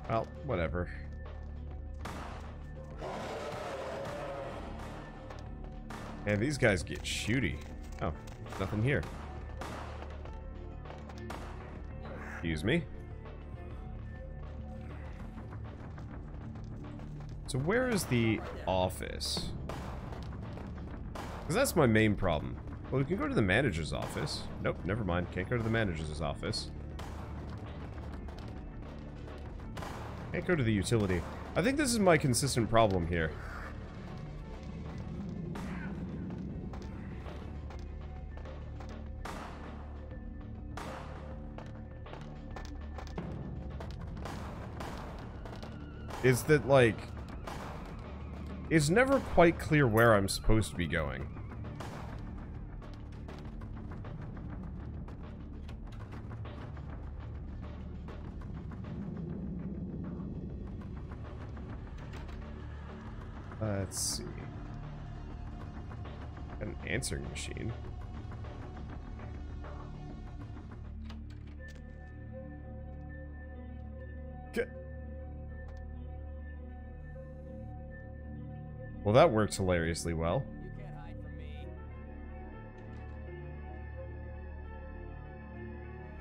Well, whatever. Man, these guys get shooty. Oh, nothing here. Excuse me. So where is the office? Because that's my main problem. Well, we can go to the manager's office. Nope, never mind. Can't go to the manager's office. Can't go to the utility. I think this is my consistent problem here. Is that, like, it's never quite clear where I'm supposed to be going. Let's see. Got an answering machine. Well, that worked hilariously well. You can't hide from me.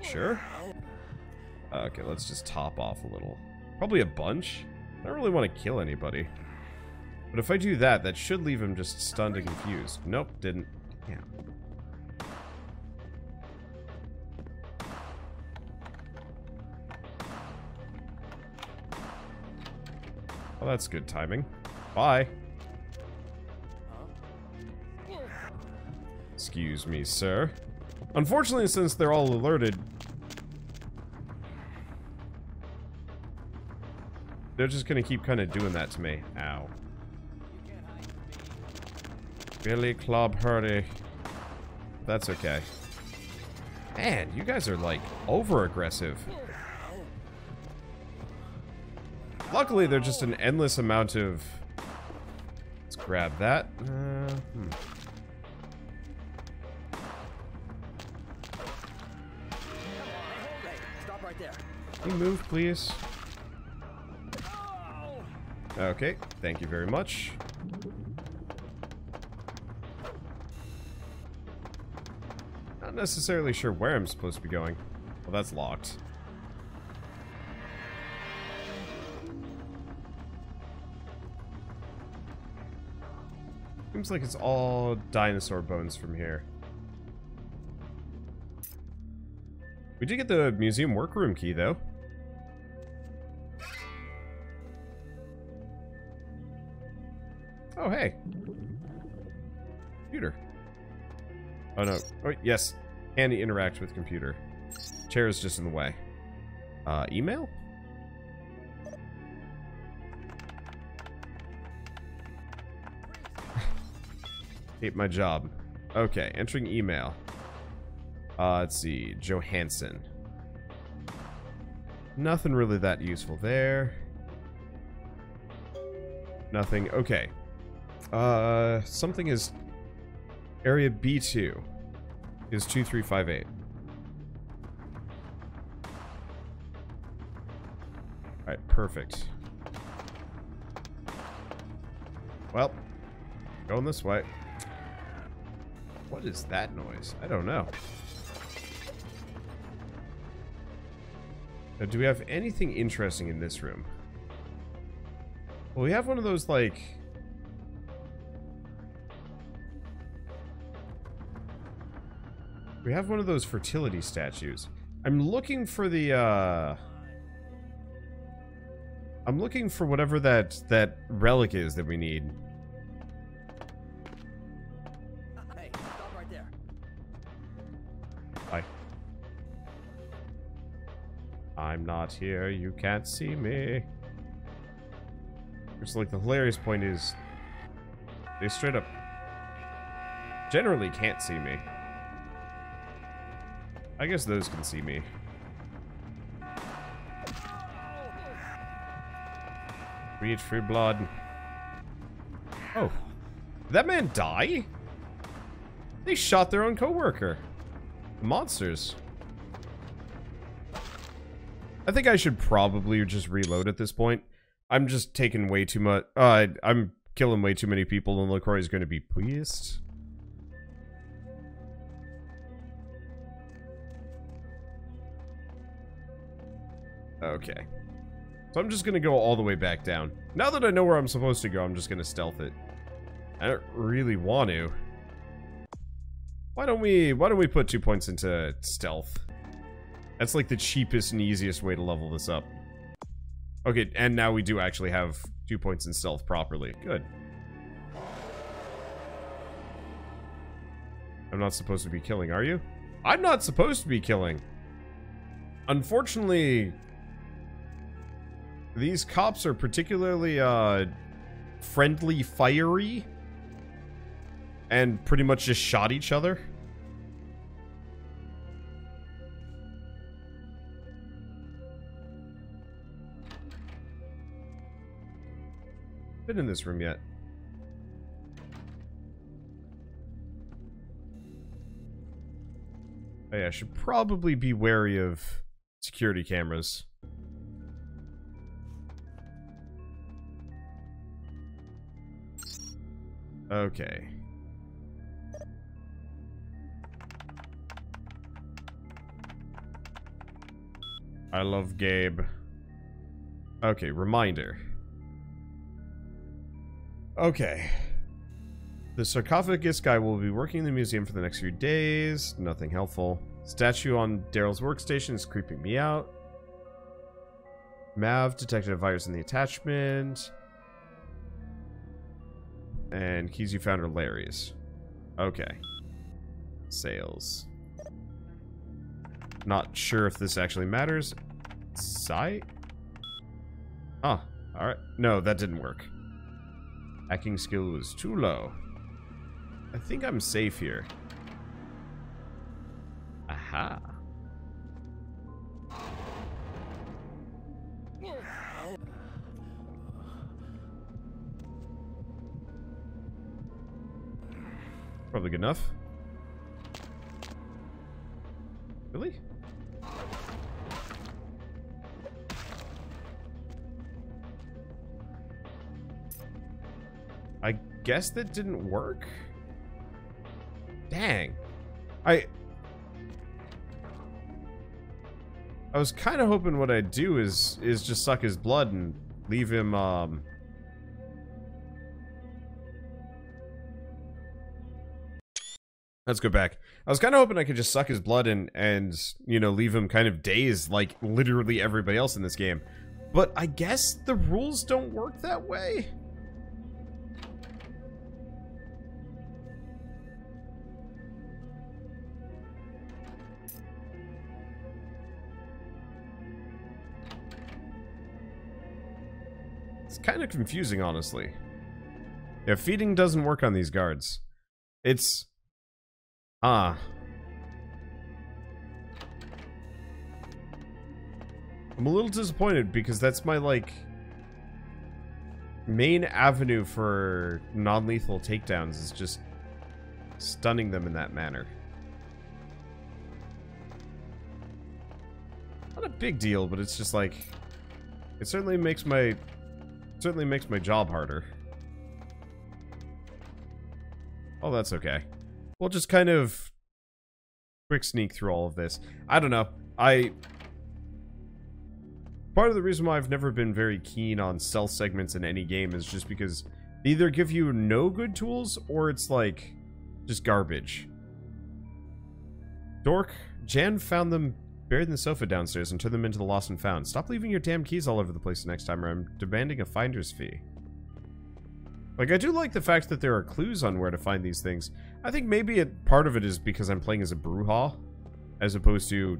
Sure. Okay, let's just top off a little. Probably a bunch. I don't really want to kill anybody. But if I do that, that should leave him just stunned and confused. Nope, didn't. Yeah. Well, that's good timing. Bye. Excuse me, sir. Unfortunately, since they're all alerted, they're just gonna keep kind of doing that to me. Ow. Billy Club Hurdy. That's okay. Man, you guys are like over-aggressive. Luckily, they're just an endless amount of... Let's grab that. Stop right there. Can you move, please? Okay, thank you very much. Not necessarily sure where I'm supposed to be going. Well, that's locked. Seems like it's all dinosaur bones from here. We did get the museum workroom key, though. Oh, hey. Computer. Oh, no. Oh, yes. Can interact with computer. Chair is just in the way. Email? Hate my job. Okay, entering email. Let's see. Johansson. Nothing really that useful there. Nothing. Okay. Something is... Area B2 is 2358. Alright, perfect. Well, going this way. What is that noise? I don't know. Now, do we have anything interesting in this room? Well, we have one of those, like... We have one of those fertility statues. I'm looking for the, I'm looking for whatever that relic is that we need. Hey, stop right there. Hi. I'm not here. You can't see me. Which, like, the hilarious point is, they straight up generally can't see me. I guess those can see me. Reach for blood. Oh. Did that man die? They shot their own coworker. The monsters. I think I should probably just reload at this point. I'm just taking way too much. I'm killing way too many people, and LaCroix is going to be pissed. Okay. So I'm just going to go all the way back down. Now that I know where I'm supposed to go, I'm just going to stealth it. I don't really want to. Why don't we put 2 points into stealth? That's like the cheapest and easiest way to level this up. Okay, and now we do actually have 2 points in stealth properly. Good. I'm not supposed to be killing, are you? I'm not supposed to be killing. Unfortunately, these cops are particularly, friendly fiery. And pretty much just shot each other. Been in this room yet? Oh yeah, I should probably be wary of security cameras. Okay. I love Gabe. Okay, reminder. Okay. The sarcophagus guy will be working in the museum for the next few days. Nothing helpful. Statue on Daryl's workstation is creeping me out. Mav detected a virus in the attachment. And keys you found are Larry's. Okay. Sales. Not sure if this actually matters. Site? Oh, alright. No, that didn't work. Hacking skill was too low. I think I'm safe here. Aha. Probably good enough. Really? I guess that didn't work? Dang. I was kind of hoping what I'd do is just suck his blood and leave him, Let's go back. I was kind of hoping I could just suck his blood and, you know, leave him kind of dazed like literally everybody else in this game. But I guess the rules don't work that way? It's kind of confusing, honestly. Yeah, feeding doesn't work on these guards. It's... I'm a little disappointed because that's my, like, main avenue for non-lethal takedowns is just stunning them in that manner. Not a big deal, but it's just like... It certainly makes my job harder. Oh, that's okay. We'll just kind of quick sneak through all of this. I don't know. Part of the reason why I've never been very keen on stealth segments in any game is just because they either give you no good tools or it's like just garbage. Dork, Jan found them buried in the sofa downstairs and turned them into the lost and found. Stop leaving your damn keys all over the place next time or I'm demanding a finder's fee. Like, I do like the fact that there are clues on where to find these things. I think maybe part of it is because I'm playing as a Brujah, as opposed to,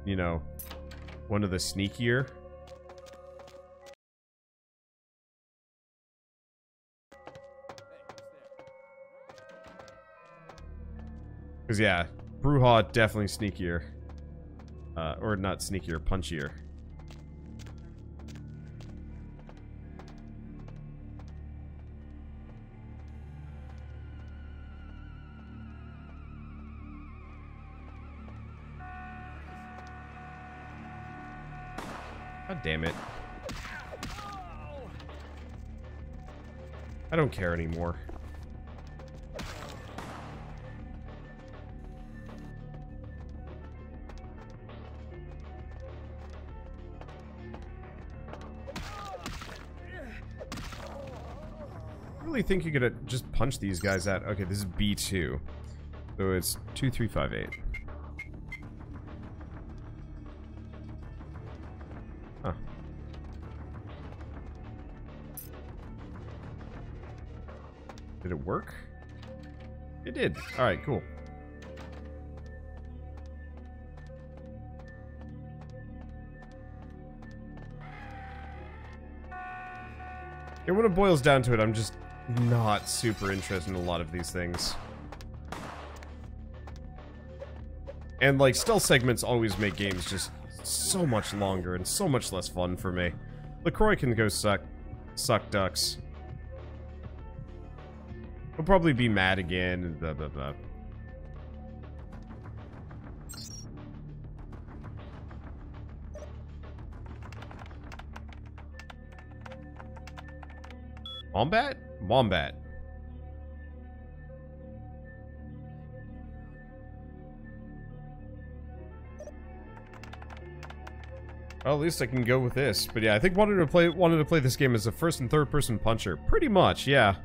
you know, one of the sneakier. Because, yeah, Brujah definitely sneakier. Or not sneakier, punchier. God damn it. I don't care anymore. I really think you could just punch these guys out. Okay, this is B2. So it's 2, 3, 5, 8. Huh. Did it work? It did. Alright, cool. And when it boils down to it, I'm just not super interested in a lot of these things. And, like, stealth segments always make games just so much longer and so much less fun for me. LaCroix can go suck ducks. He'll probably be mad again and blah, blah, blah. Wombat? Wombat. Well, at least I can go with this. But yeah, I think wanted to play this game as a first and third person puncher. Pretty much, yeah.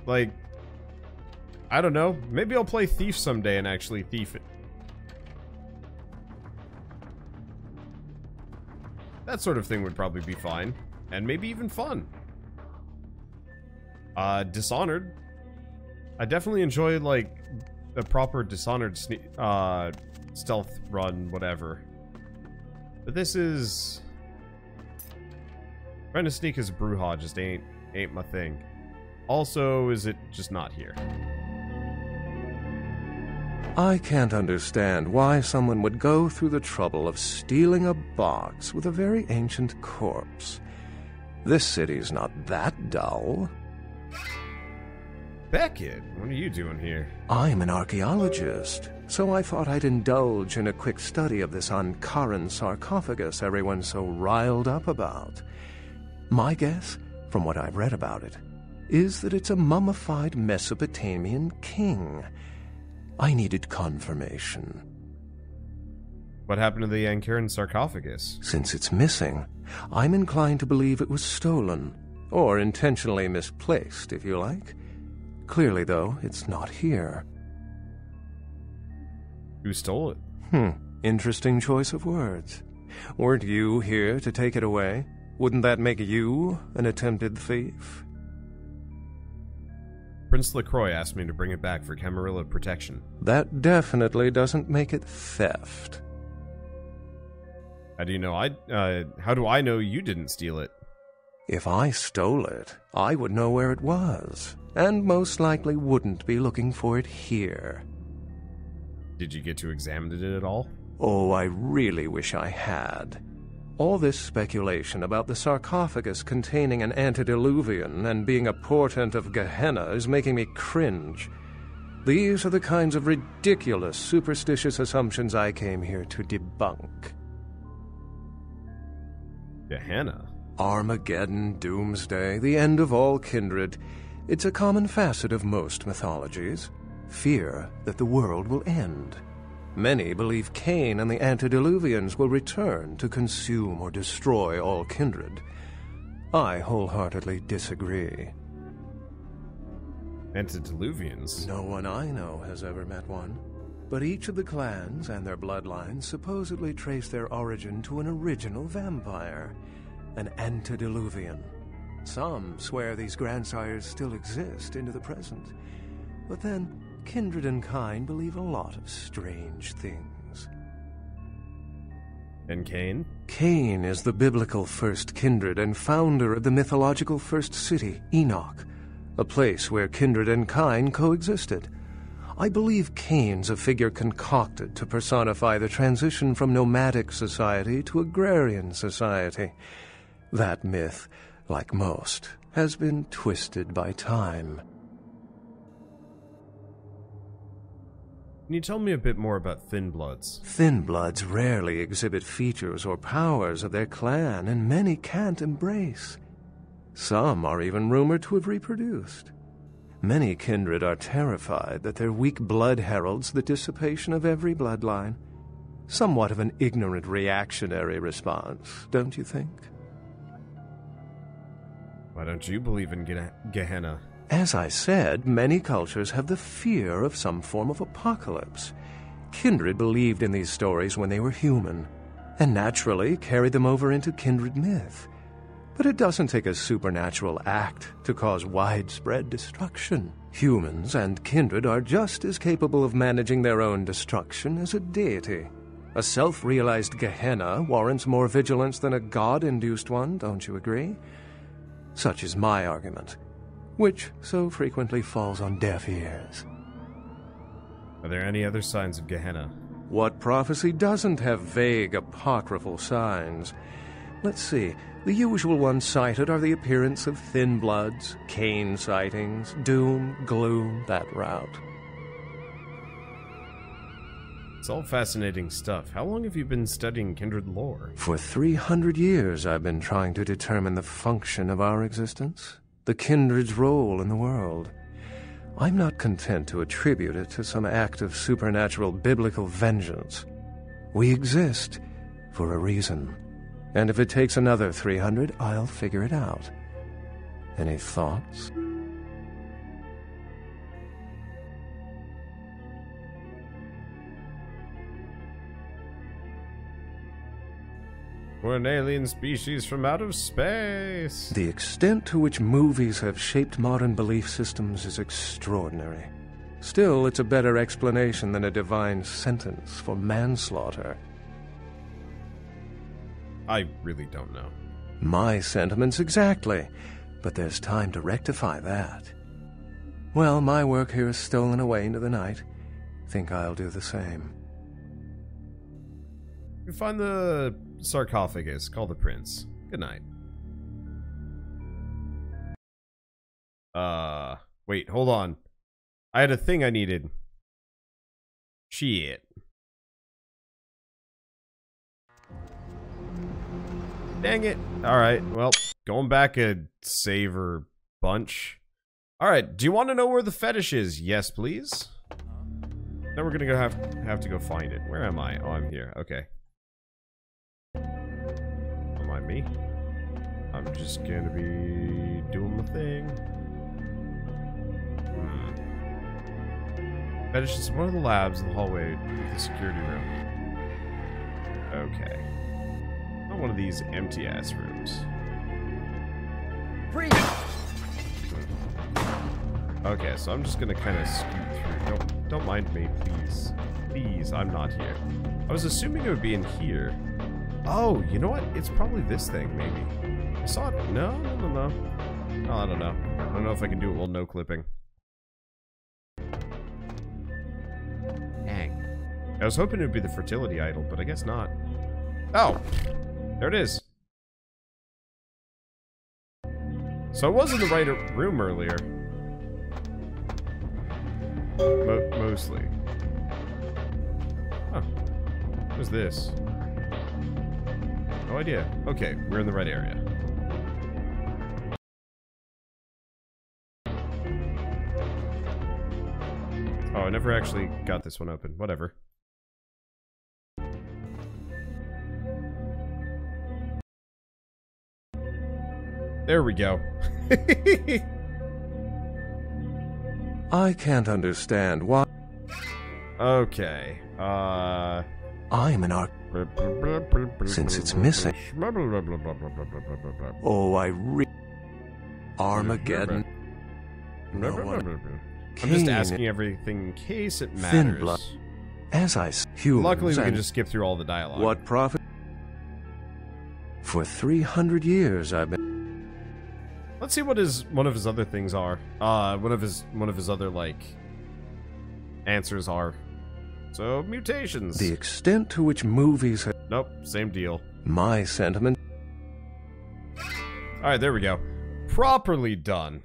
Like, I don't know. Maybe I'll play Thief someday and actually thief it. That sort of thing would probably be fine. And maybe even fun. Dishonored. I definitely enjoy, like, a proper Dishonored stealth run, whatever. But this is... trying to sneak as a Brujah just ain't my thing. Also, is it just not here? I can't understand why someone would go through the trouble of stealing a box with a very ancient corpse. This city's not that dull. Beckett, what are you doing here? I'm an archaeologist, so I thought I'd indulge in a quick study of this Ankaran sarcophagus everyone's so riled up about. My guess, from what I've read about it, is that it's a mummified Mesopotamian king. I needed confirmation. What happened to the Ankaran sarcophagus? Since it's missing, I'm inclined to believe it was stolen, or intentionally misplaced, if you like. Clearly, though, it's not here. Who stole it? Interesting choice of words. Weren't you here to take it away? Wouldn't that make you an attempted thief? Prince LaCroix asked me to bring it back for Camarilla protection. That definitely doesn't make it theft. How do you know how do I know you didn't steal it? If I stole it, I would know where it was, and most likely wouldn't be looking for it here. Did you get to examine it at all? Oh, I really wish I had. All this speculation about the sarcophagus containing an antediluvian and being a portent of Gehenna is making me cringe. These are the kinds of ridiculous, superstitious assumptions I came here to debunk. Gehenna? Armageddon, doomsday, the end of all kindred. It's a common facet of most mythologies. Fear that the world will end. Many believe Cain and the antediluvians will return to consume or destroy all kindred. I wholeheartedly disagree. Antediluvians? No one I know has ever met one. But each of the clans and their bloodlines supposedly trace their origin to an original vampire, an antediluvian. Some swear these grandsires still exist into the present. But then, kindred and kind believe a lot of strange things. And Cain? Cain is the biblical first kindred and founder of the mythological first city, Enoch, a place where kindred and kind coexisted. I believe Cain's a figure concocted to personify the transition from nomadic society to agrarian society. That myth, like most, has been twisted by time. Can you tell me a bit more about Thin Bloods? Thin Bloods rarely exhibit features or powers of their clan, and many can't embrace. Some are even rumored to have reproduced. Many kindred are terrified that their weak blood heralds the dissipation of every bloodline. Somewhat of an ignorant reactionary response, don't you think? Why don't you believe in Gehenna? As I said, many cultures have the fear of some form of apocalypse. Kindred believed in these stories when they were human, and naturally carried them over into kindred myth. But it doesn't take a supernatural act to cause widespread destruction. Humans and kindred are just as capable of managing their own destruction as a deity. A self-realized Gehenna warrants more vigilance than a god-induced one, don't you agree? Such is my argument, which so frequently falls on deaf ears. Are there any other signs of Gehenna? What prophecy doesn't have vague apocryphal signs? Let's see. The usual ones cited are the appearance of Thin Bloods, Cain sightings, doom, gloom, that route. It's all fascinating stuff. How long have you been studying kindred lore? For 300 years I've been trying to determine the function of our existence, the kindred's role in the world. I'm not content to attribute it to some act of supernatural biblical vengeance. We exist for a reason. And if it takes another 300, I'll figure it out. Any thoughts? We're an alien species from out of space. The extent to which movies have shaped modern belief systems is extraordinary. Still, it's a better explanation than a divine sentence for manslaughter. I really don't know. My sentiments exactly, but there's time to rectify that. Well, my work here is stolen away into the night. Think I'll do the same. You find the sarcophagus. Call the prince. Good night. Wait, hold on. I had a thing I needed. Shit. Dang it. Alright, well, going back a saver bunch. Alright, do you want to know where the fetish is? Yes, please. Now we're gonna have to go find it. Where am I? Oh, I'm here. Okay. Don't mind me. I'm just gonna be doing the thing. Fetish is one of the labs in the hallway with the security room. Okay. Not one of these empty-ass rooms. Freeze! Okay, so I'm just gonna kind of scoot through. Don't mind me, please. Please, I'm not here. I was assuming it would be in here. Oh, you know what? It's probably this thing, maybe. I saw it. No. Oh, I don't know. I don't know if I can do it while no clipping. Dang. I was hoping it would be the fertility idol, but I guess not. Oh! There it is. So I was in the right room earlier. Mostly. Huh. What is this? No idea. Okay, we're in the right area. Oh, I never actually got this one open. Whatever. There we go. I can't understand why. Okay. I'm an art. Since it's missing. Oh, Armageddon. No one. I'm just asking everything in case it Thin matters. blood. As I humans. Luckily, we can just skip through all the dialogue. What profit? For 300 years, I've been. Let's see what one of his other things are. One of his other like answers are. So mutations. The extent to which movies have. Nope, same deal. My sentiment. Alright, there we go. Properly done.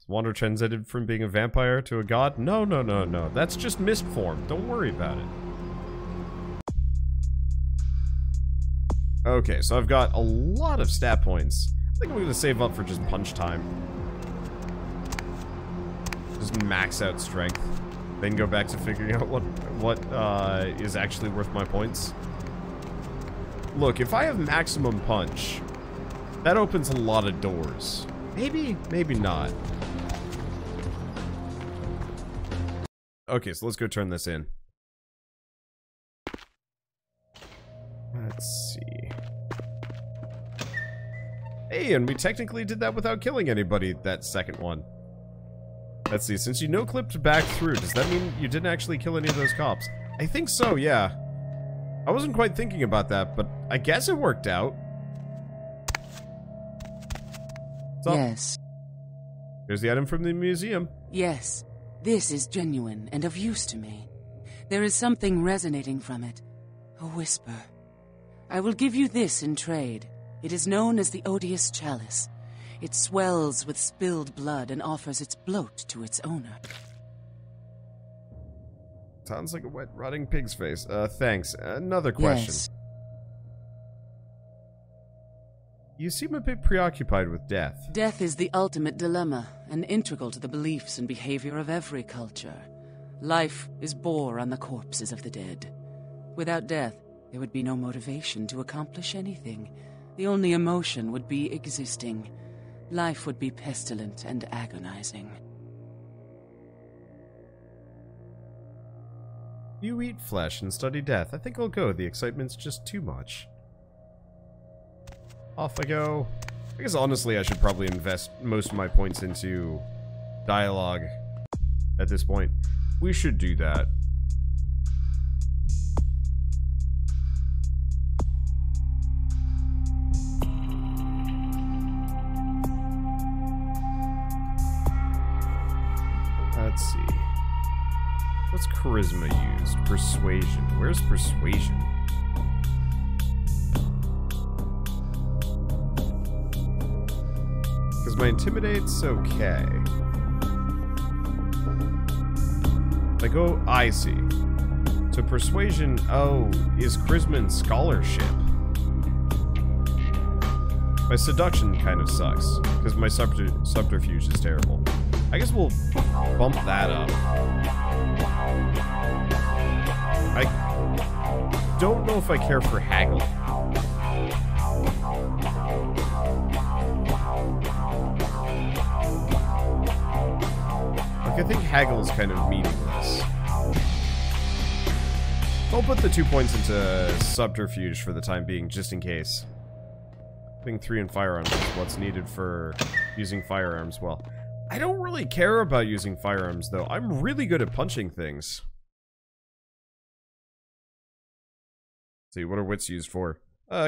Wander transcended from being a vampire to a god? No, no, no, no. That's just mist form. Don't worry about it. Okay, so I've got a lot of stat points. I think I'm going to save up for just punch time. Just max out strength. Then go back to figuring out what is actually worth my points. Look, if I have maximum punch, that opens a lot of doors. Maybe, maybe not. Okay, so let's go turn this in. Let's see. Hey, and we technically did that without killing anybody, that second one. Let's see, since you no-clipped back through, does that mean you didn't actually kill any of those cops? I think so, yeah. I wasn't quite thinking about that, but I guess it worked out. Yes. Here's the item from the museum. Yes. This is genuine and of use to me. There is something resonating from it. A whisper. I will give you this in trade. It is known as the Odious Chalice. It swells with spilled blood and offers its bloat to its owner. Sounds like a wet, rotting pig's face. Thanks. Another question. Yes. You seem a bit preoccupied with death. Death is the ultimate dilemma, and integral to the beliefs and behavior of every culture. Life is bore on the corpses of the dead. Without death, there would be no motivation to accomplish anything. The only emotion would be existing. Life would be pestilent and agonizing. You eat flesh and study death. I think I'll go. The excitement's just too much. Off I go. I guess honestly I should probably invest most of my points into dialogue at this point. We should do that. Let's see. What's charisma used? Persuasion. Where's persuasion? Because my intimidate's okay. If I go, I see. So persuasion, oh, is charisma and scholarship. My seduction kind of sucks, because my subterfuge is terrible. I guess we'll bump that up. I don't know if I care for haggling. Like, I think haggle is kind of meaningless. I'll put the 2 points into subterfuge for the time being, just in case. I think 3 in firearms is what's needed for using firearms well. I don't really care about using firearms, though. I'm really good at punching things. Let's see, what are wits used for?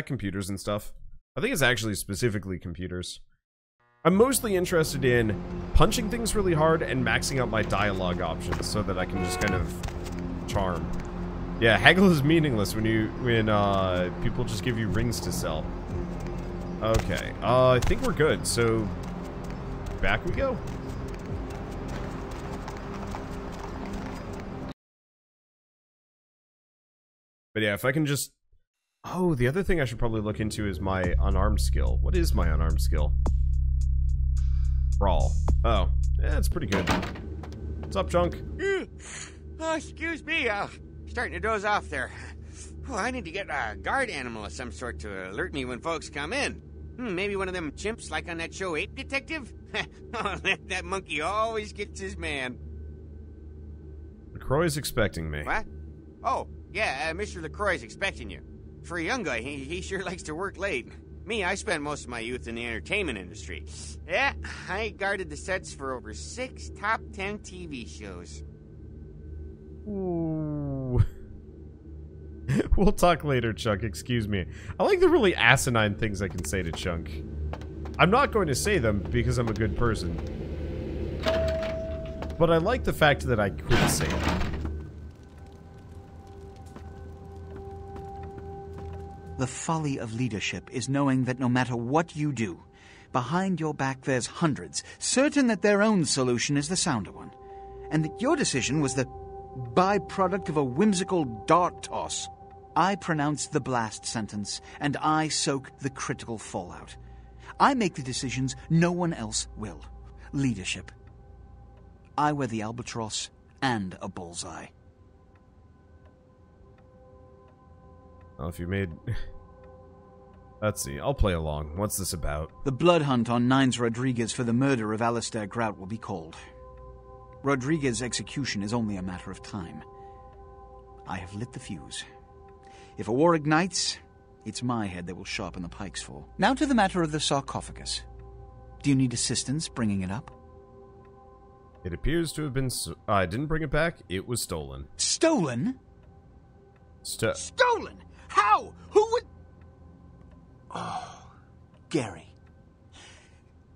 Computers and stuff. I think it's actually specifically computers. I'm mostly interested in punching things really hard and maxing out my dialogue options so that I can just kind of charm. Yeah, haggle is meaningless when people just give you rings to sell. Okay, I think we're good, so back we go. But yeah, if I can just... Oh, the other thing I should probably look into is my unarmed skill. What is my unarmed skill? Brawl. Oh, yeah, it's pretty good. What's up, Junk? Oh, excuse me, starting to doze off there. Oh, I need to get a guard animal of some sort to alert me when folks come in. Maybe one of them chimps like on that show Ape Detective? Oh, that monkey always gets his man. LaCroix's expecting me. What? Oh, yeah, Mr. LaCroix's expecting you. For a young guy, he sure likes to work late. Me, I spent most of my youth in the entertainment industry. Yeah, I guarded the sets for over 6 top 10 TV shows. Ooh. We'll talk later, Chunk. Excuse me. I like the really asinine things I can say to Chunk. I'm not going to say them because I'm a good person. But I like the fact that I could say them. The folly of leadership is knowing that no matter what you do, behind your back there's hundreds, certain that their own solution is the sounder one, and that your decision was the byproduct of a whimsical dart toss. I pronounce the blast sentence, and I soak the critical fallout. I make the decisions no one else will. Leadership. I wear the albatross and a bullseye. Well, if you made... Let's see, I'll play along. What's this about? The blood hunt on Nines Rodriguez for the murder of Alistair Grout will be called. Rodriguez's execution is only a matter of time. I have lit the fuse. If a war ignites, it's my head they will sharpen the pikes for. Now to the matter of the sarcophagus. Do you need assistance bringing it up? It appears to have been... I didn't bring it back. It was stolen. Stolen? Stolen? How? Who would... Oh, Gary.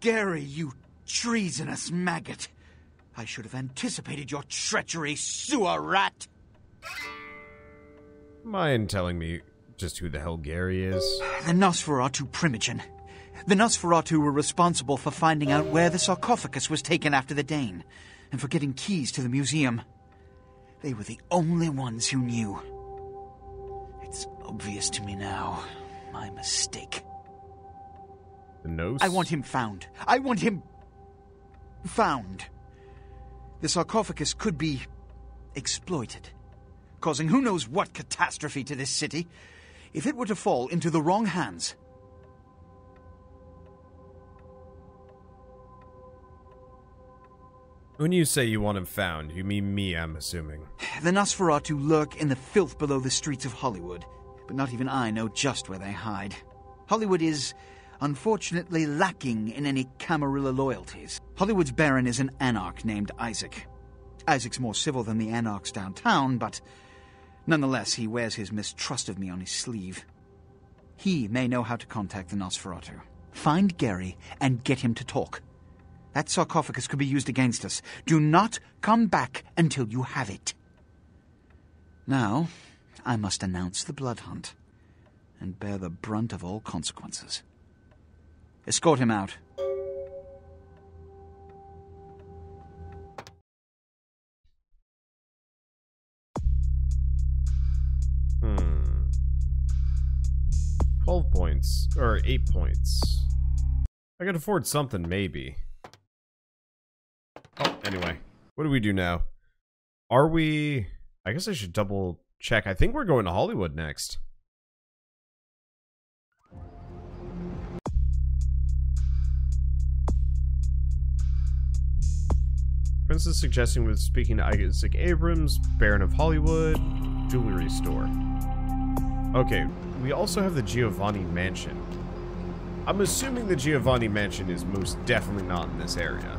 Gary, you treasonous maggot. I should have anticipated your treachery, sewer rat. Mind telling me just who the hell Gary is? The Nosferatu Primogen. The Nosferatu were responsible for finding out where the sarcophagus was taken after the Dane, and for getting keys to the museum. They were the only ones who knew. It's obvious to me now. My mistake. The nose? I want him found. I want him... found. The sarcophagus could be exploited, causing who knows what catastrophe to this city if it were to fall into the wrong hands. When you say you want him found, you mean me, I'm assuming. The Nosferatu lurk in the filth below the streets of Hollywood, but not even I know just where they hide. Hollywood is, unfortunately, lacking in any Camarilla loyalties. Hollywood's baron is an anarch named Isaac. Isaac's more civil than the anarchs downtown, but nonetheless he wears his mistrust of me on his sleeve. He may know how to contact the Nosferatu. Find Gary and get him to talk. That sarcophagus could be used against us. Do not come back until you have it. Now, I must announce the blood hunt and bear the brunt of all consequences. Escort him out. Hmm. 12 points. Or 8 points. I could afford something, maybe. Oh, anyway. What do we do now? Are we... I guess I should double check. I think we're going to Hollywood next. Princess suggesting with speaking to Isaac Abrams, Baron of Hollywood, jewelry store. Okay, we also have the Giovanni Mansion. I'm assuming the Giovanni Mansion is most definitely not in this area.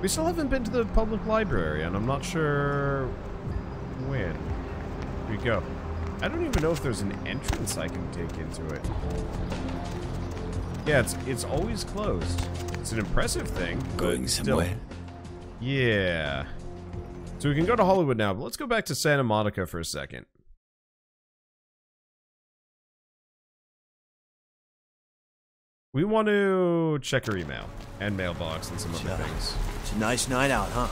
We still haven't been to the public library, and I'm not sure when we go. I don't even know if there's an entrance I can take into it. Yeah, it's always closed. It's an impressive thing, but Going somewhere. still. Yeah. So we can go to Hollywood now, but let's go back to Santa Monica for a second. We want to check our email and mailbox and some other things. It's a nice night out, huh?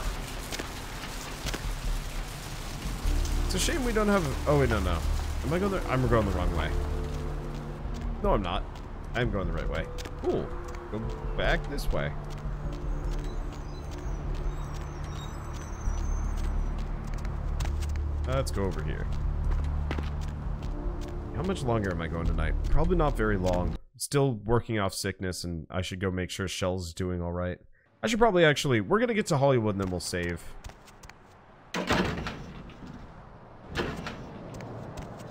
It's a shame we don't have... Oh, wait, no. Am I going there? I'm going the wrong way. No, I'm not. I'm going the right way. Cool. Go back this way. Let's go over here. How much longer am I going tonight? Probably not very long. Still working off sickness, and I should go make sure Shell's doing alright. I should probably actually... We're gonna get to Hollywood, and then we'll save.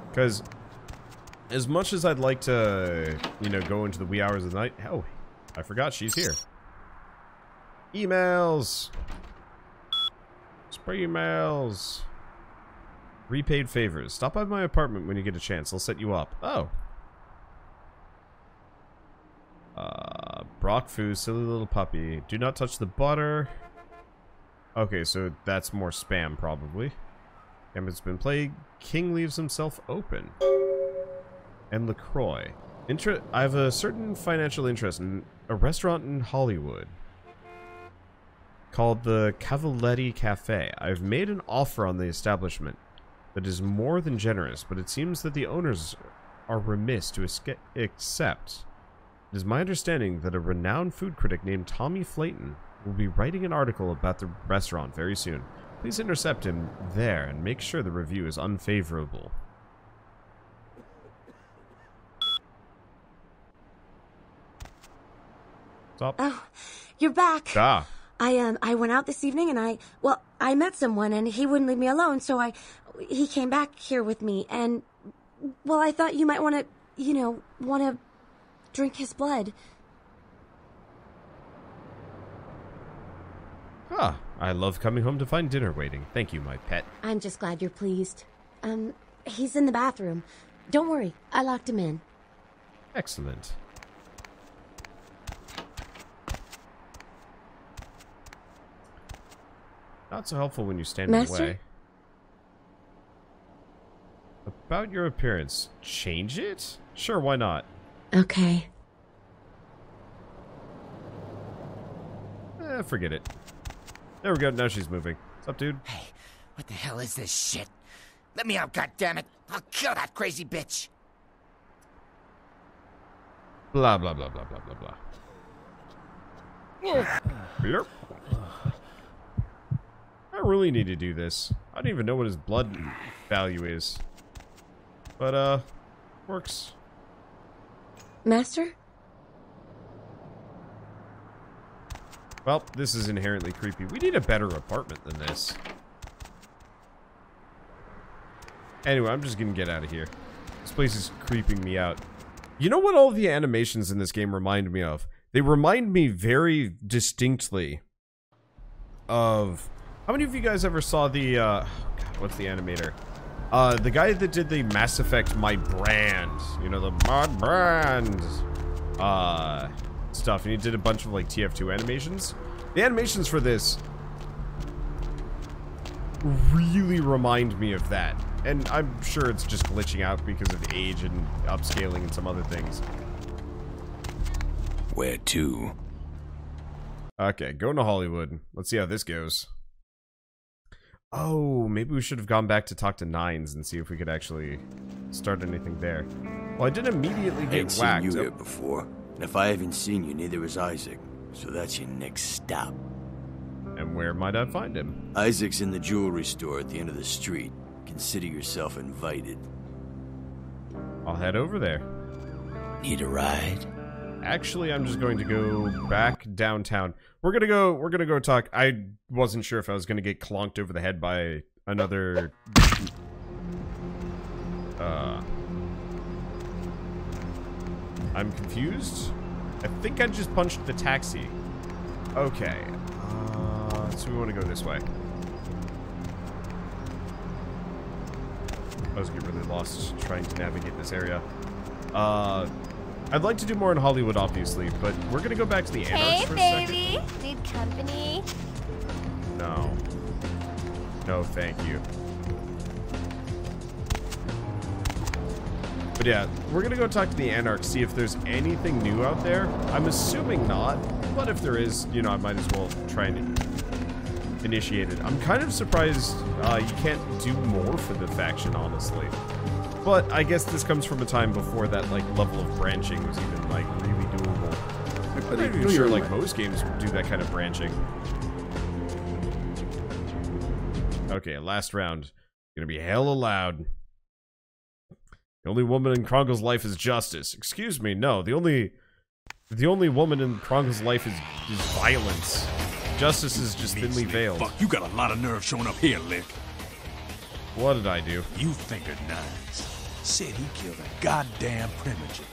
Because as much as I'd like to, you know, go into the wee hours of the night... Oh, I forgot she's here. Emails! Spray emails! Repaid favors. Stop by my apartment when you get a chance. I'll set you up. Oh. Brock Foo, silly little puppy. Do not touch the butter. Okay, so that's more spam, probably. Gambit's been played. King leaves himself open. And LaCroix. I have a certain financial interest in a restaurant in Hollywood called the Cavaletti Cafe. I've made an offer on the establishment that is more than generous, but it seems that the owners are remiss to accept. It is my understanding that a renowned food critic named Tommy Flayton will be writing an article about the restaurant very soon. Please intercept him there and make sure the review is unfavorable. Stop. Oh, you're back. Ah. I went out this evening and I met someone and he wouldn't leave me alone, so he came back here with me and, well, I thought you might want to drink his blood. Ah, I love coming home to find dinner waiting. Thank you, my pet. I'm just glad you're pleased. He's in the bathroom. Don't worry, I locked him in. Excellent. Not so helpful when you stand in the Master? way. About your appearance. Change it? Sure, why not? Okay. Forget it. There we go, now she's moving. What's up, dude? Hey, what the hell is this shit? Let me out, goddammit! I'll kill that crazy bitch! Blah, blah, blah, blah, blah, blah, blah. Yep. I really need to do this. I don't even know what his blood value is. But, works. Master? Well, this is inherently creepy. We need a better apartment than this. Anyway, I'm just gonna get out of here. This place is creeping me out. You know what all the animations in this game remind me of? They remind me very distinctly of... How many of you guys ever saw the, God, what's the animator? The guy that did the Mass Effect My Brand. You know, the My Brand stuff. And he did a bunch of, like, TF2 animations. The animations for this really remind me of that. And I'm sure it's just glitching out because of age and upscaling and some other things. Where to? Okay, going to Hollywood. Let's see how this goes. Oh, maybe we should have gone back to talk to Nines and see if we could actually start anything there. Well, I did immediately I ain't get seen whacked. you here before, and if I haven't seen you, neither has Isaac. So that's your next stop. And where might I find him? Isaac's in the jewelry store at the end of the street. Consider yourself invited. I'll head over there. Need a ride? Actually, I'm just going to go back downtown. We're gonna go talk. I wasn't sure if I was gonna get clonked over the head by another I'm confused. I think I just punched the taxi. Okay. So we want to go this way. I was getting really lost trying to navigate this area. I'd like to do more in Hollywood, obviously, but we're gonna go back to the Anarchs for a second. Hey, baby. Need company? No. No, thank you. But yeah, we're gonna go talk to the Anarchs, see if there's anything new out there. I'm assuming not, but if there is, you know, I might as well try and initiate it. I'm kind of surprised you can't do more for the faction, honestly. But I guess this comes from a time before that, like, level of branching was even, like, really doable. I'm not even sure, like, most games do that kind of branching. Okay, last round. Gonna be hella loud. The only woman in Krongel's life is justice. Excuse me, no. The only woman in Krongel's life is violence. Justice is just thinly veiled. Fuck, you got a lot of nerve showing up here, Lick. What did I do? You fingered Nines. Said he killed a goddamn primogen.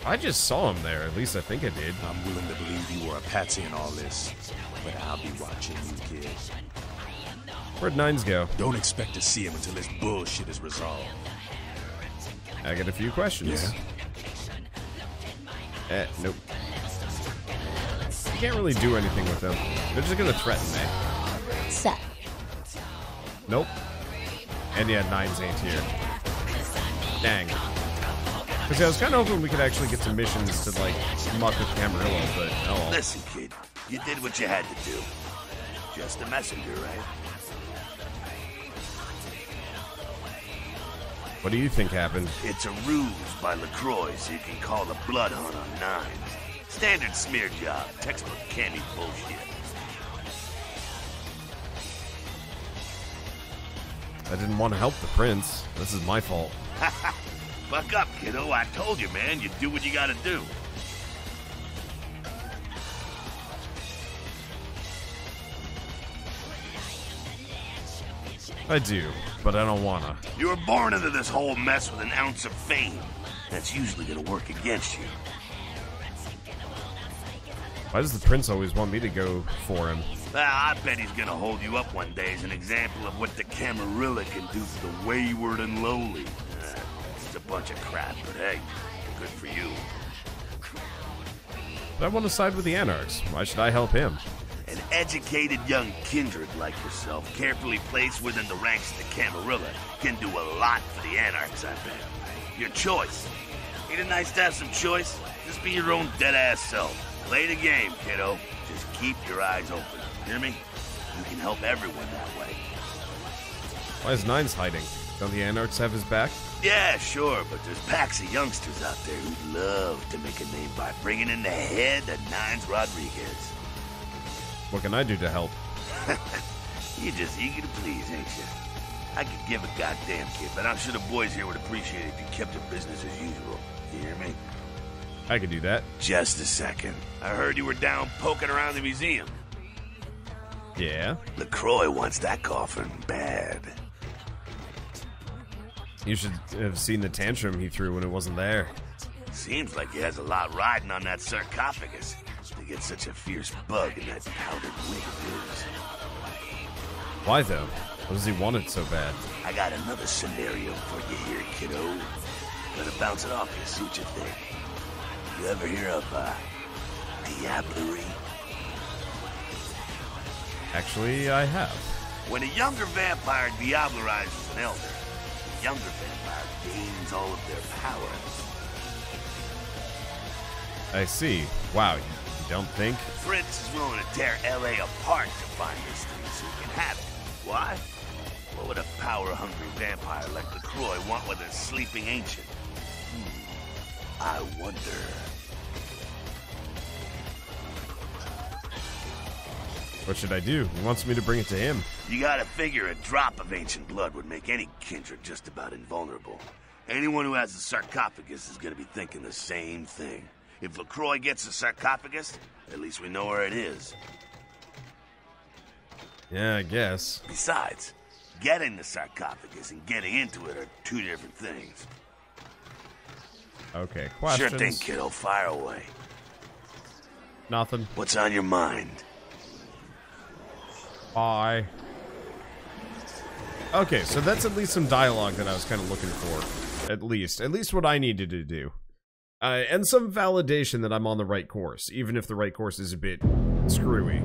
I just saw him there. At least I think I did. I'm willing to believe you were a patsy in all this, but I'll be watching you, kid. Where'd Nines go? Don't expect to see him until this bullshit is resolved. I got a few questions. Yeah? Nope. You can't really do anything with them. They're just gonna threaten me. Set. Nope. And yeah, 9s ain't here. Dang. Because I was kind of hoping we could actually get some missions to, like, muck with Camarillo, but oh well. Listen, kid, you did what you had to do. Just a messenger, right? What do you think happened? It's a ruse by LaCroix so you can call the blood hunt on 9s. Standard smear job, textbook candy bullshit. I didn't want to help the prince. This is my fault. Buck up, kiddo. I told you, man. You do what you gotta do. I do, but I don't wanna. You were born into this whole mess with an ounce of fame. That's usually gonna work against you. Why does the prince always want me to go for him? I bet he's gonna hold you up one day as an example of what the Camarilla can do for the wayward and lowly. It's a bunch of crap, but hey, good for you. But I want to side with the Anarchs. Why should I help him? An educated young kindred like yourself, carefully placed within the ranks of the Camarilla, can do a lot for the Anarchs, I bet. Your choice. Ain't it nice to have some choice? Just be your own dead-ass self. Play the game, kiddo. Just keep your eyes open. Hear me? You can help everyone that way. Why is 9s hiding? Don't the Anarchs have his back? Yeah, sure, but there's packs of youngsters out there who'd love to make a name by bringing in the head of 9s Rodriguez. What can I do to help? You're just eager to please, ain't you? I could give a goddamn kid, but I'm sure the boys here would appreciate it if you kept your business as usual. You hear me? I could do that. Just a second. I heard you were down poking around the museum. Yeah? LaCroix wants that coffin bad. You should have seen the tantrum he threw when it wasn't there. Seems like he has a lot riding on that sarcophagus to get such a fierce bug in that powdered wig of his. Why, though? What does he want it so bad? I got another scenario for you here, kiddo. Gonna bounce it off you, see what you think. You ever hear of, diablerie? Actually, I have. When a younger vampire diablerizes an elder, the younger vampire gains all of their power. I see. Wow, you don't think? Fritz is willing to tear L.A. apart to find this thing so he can have it. Why? What would a power-hungry vampire like LaCroix want with a sleeping ancient? I wonder. What should I do? He wants me to bring it to him. You gotta figure a drop of ancient blood would make any kindred just about invulnerable. Anyone who has the sarcophagus is gonna be thinking the same thing. If LaCroix gets the sarcophagus, at least we know where it is. Yeah, I guess. Besides, getting the sarcophagus and getting into it are two different things. Okay, questions? Sure thing, kiddo. Fire away. Nothing. What's on your mind? Bye. Okay, so that's at least some dialogue that I was kind of looking for. At least what I needed to do. And some validation that I'm on the right course, even if the right course is a bit screwy.